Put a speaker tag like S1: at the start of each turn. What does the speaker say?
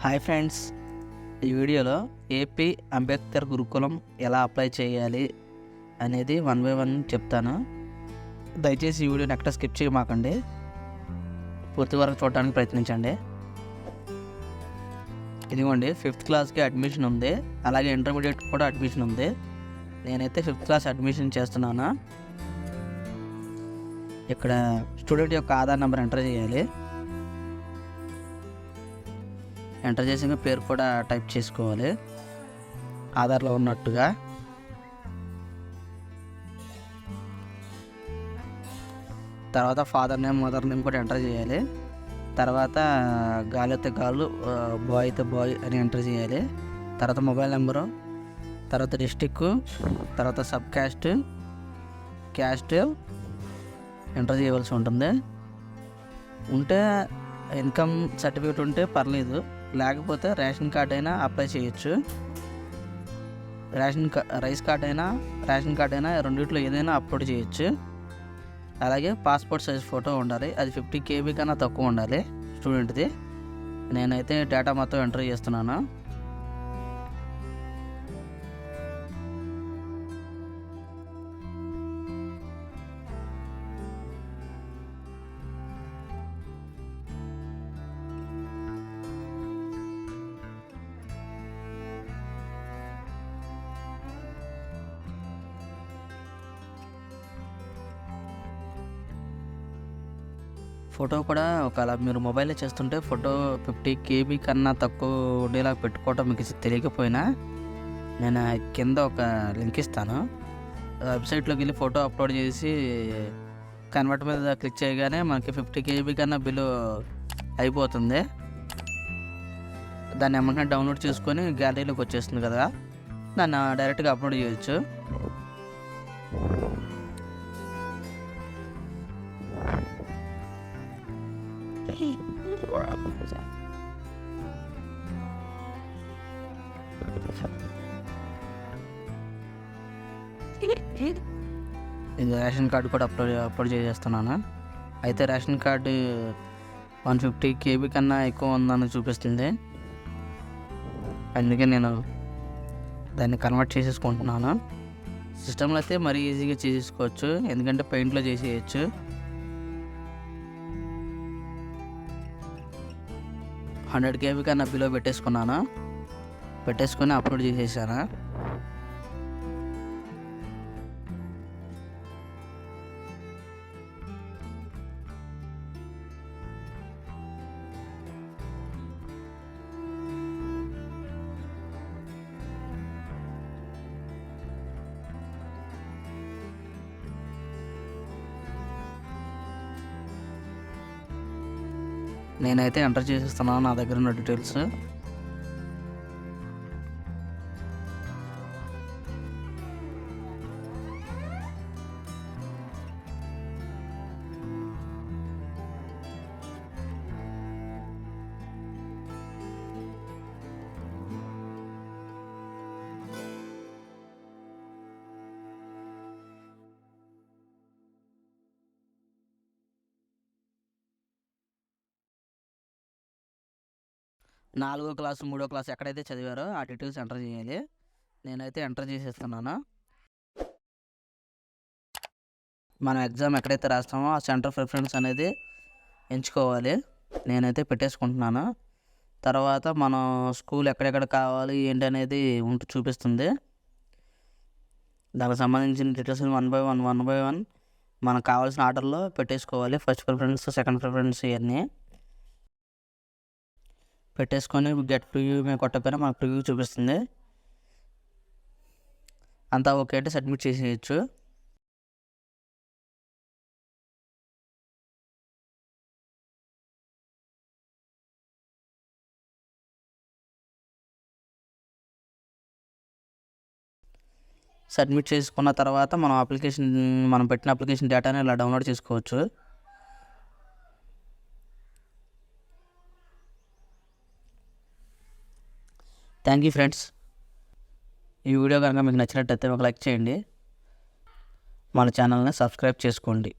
S1: Hi friends, ఈ వీడియోలో AP Ambedkar గురుకులం ఎలా అప్లై చేయాలి అనేది 1 by 1 చెప్తాను. దయచేసి ఈ వీడియోని ఎక్కడ స్కిప్ చేయమాకండి, పూర్తి వరకు చూడడానికి ప్రయత్నించండి. ఇదిగోండి, 5th క్లాస్కి అడ్మిషన్ ఉంది, అలాగే ఇంటర్మీడియట్ కూడా అడ్మిషన్ ఉంది. నేనైతే 5th క్లాస్ అడ్మిషన్ చేస్తున్నాను. ఇక్కడ స్టూడెంట్ యొక్క ఆధార్ నెంబర్ ఎంటర్ చేయాలి. ఎంటర్ చేసిన పేరు కూడా టైప్ చేసుకోవాలి ఆధార్లో ఉన్నట్టుగా. తర్వాత ఫాదర్ నేమ్, మదర్ నేమ్ కూడా ఎంటర్ చేయాలి. తర్వాత గాలి అయితే గాలు, బాయ్ అయితే బాయ్ అని ఎంటర్ చేయాలి. తర్వాత మొబైల్ నెంబరు, తర్వాత డిస్టిక్, తర్వాత సబ్ క్యాస్ట్ ఎంటర్ చేయవలసి ఉంటుంది. ఉంటే ఇన్కమ్ సర్టిఫికేట్ ఉంటే పర్లేదు, లేకపోతే రేషన్ కార్డ్ అయినా అప్లై చేయొచ్చు. రైస్ కార్డ్ అయినా రేషన్ కార్డ్ అయినా రెండిట్లో ఏదైనా అప్లోడ్ చేయొచ్చు. అలాగే పాస్పోర్ట్ సైజ్ ఫోటో ఉండాలి, అది 50 KB కన్నా తక్కువ ఉండాలి స్టూడెంట్ది. నేనైతే డేటా మొత్తం ఎంటర్ చేస్తున్నాను. ఫోటో కూడా ఒకవేళ మీరు మొబైల్లో చేస్తుంటే ఫోటో 50 KB కన్నా తక్కువ ఉండేలా పెట్టుకోవటం మీకు తెలియకపోయినా నేను కింద ఒక లింక్ ఇస్తాను. వెబ్సైట్లోకి వెళ్ళి ఫోటో అప్లోడ్ చేసి కన్వర్ట్ మీద క్లిక్ చేయగానే మనకి 50 KB కన్నా బిల్లు అయిపోతుంది. దాన్ని ఏమన్నా డౌన్లోడ్ చేసుకొని గ్యాలరీలోకి వచ్చేస్తుంది కదా, దాన్ని డైరెక్ట్గా అప్లోడ్ చేయొచ్చు. ఇది రేషన్ కార్డు కూడా అప్లోడ్ చేసేస్తున్నాను. అయితే రేషన్ కార్డు 150 KB కన్నా ఎక్కువ ఉందని చూపిస్తుంది, అందుకే నేను దాన్ని కన్వర్ట్ చేసేసుకుంటున్నాను. సిస్టంలో అయితే మరీ ఈజీగా చేసేసుకోవచ్చు, ఎందుకంటే పెయింట్లో చేసేయచ్చు. $100 KB కన్నా బిలో పెట్టేసుకొని అప్లోడ్ చేసేసాను. నేనైతే ఎంటర్ చేసేస్తున్నాను నా దగ్గర ఉన్న డీటెయిల్స్. నాలుగో క్లాసు, 3వ క్లాసు ఎక్కడైతే చదివారో ఆ డీటెయిల్స్ ఎంటర్ చేయాలి. నేనైతే ఎంటర్ చేసేస్తున్నాను. మనం ఎగ్జామ్ ఎక్కడైతే రాస్తామో ఆ సెంటర్ ప్రిఫరెన్స్ అనేది ఎంచుకోవాలి. నేనైతే పెట్టేసుకుంటున్నాను. తర్వాత మనం స్కూల్ ఎక్కడెక్కడ కావాలి ఏంటి అనేది చూపిస్తుంది. దానికి సంబంధించిన డీటెయిల్స్ 1 by 1 మనకు కావాల్సిన ఆర్డర్లో పెట్టేసుకోవాలి. ఫస్ట్ ప్రిఫరెన్స్, సెకండ్ ప్రిఫరెన్స్ ఇవన్నీ పెట్టేసుకొని గెట్ ప్రివ్యూ మీద కొట్టకపోయినా మనకు ప్రివ్యూ చూపిస్తుంది. అంతా ఓకే అంటే సబ్మిట్ చేసేయచ్చు. సబ్మిట్ చేసుకున్న తర్వాత మనం పెట్టిన అప్లికేషన్ డేటాని ఇలా డౌన్లోడ్ చేసుకోవచ్చు. Thank you friends. ఈ వీడియో కనుక మీకు నచ్చినట్టయితే ఒక లైక్ చేయండి, మన ఛానల్ని సబ్స్క్రైబ్ చేసుకోండి.